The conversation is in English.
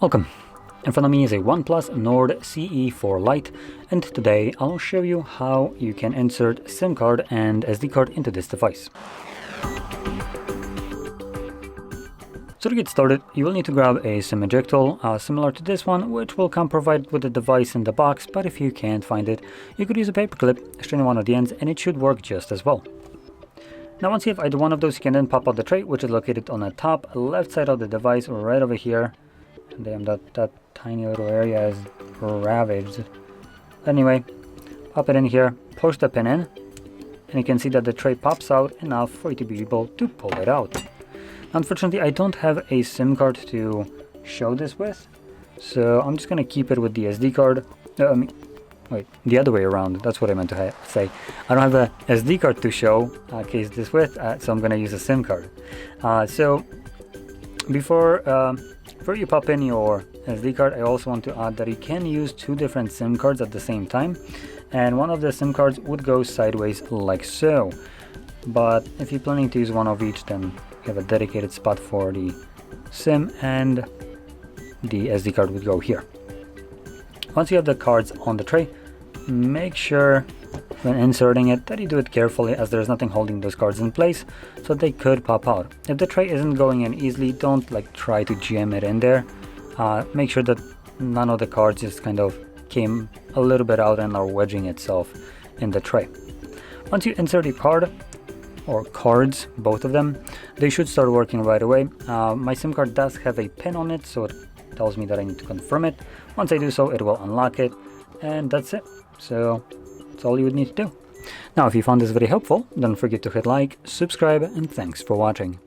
Welcome! In front of me is a OnePlus Nord CE for Lite, and today I'll show you how you can insert SIM card and SD card into this device. So to get started, you will need to grab a SIM ejector similar to this one, which will come provided with the device in the box, but if you can't find it, you could use a paper clip, straighten one of the ends, and it should work just as well. Now once you have either one of those, you can then pop out the tray, which is located on the top left side of the device, right over here. And damn, that tiny little area is ravaged. Anyway, pop it in here, push the pin in, and you can see that the tray pops out enough for you to be able to pull it out. Unfortunately, I don't have a SIM card to show this with, so I'm just gonna keep it with the SD card. Wait, the other way around, that's what I meant to say. I don't have a SD card to show case this with, so I'm gonna use a SIM card. So before you pop in your SD card, I also want to add that you can use two different SIM cards at the same time, and one of the SIM cards would go sideways like so. But if you're planning to use one of each, then you have a dedicated spot for the SIM, and the SD card would go here. Once you have the cards on the tray, make sure when inserting it that you do it carefully, as there's nothing holding those cards in place, so they could pop out. If the tray isn't going in easily, don't try to jam it in there. Make sure that none of the cards just kind of came a little bit out and are wedging itself in the tray. Once you insert your card, or cards, both of them, they should start working right away. My SIM card does have a pin on it, so it tells me that I need to confirm it. Once I do so, it will unlock it, and that's it. So that's all you would need to do. Now, if you found this video helpful, don't forget to hit like, subscribe, and thanks for watching.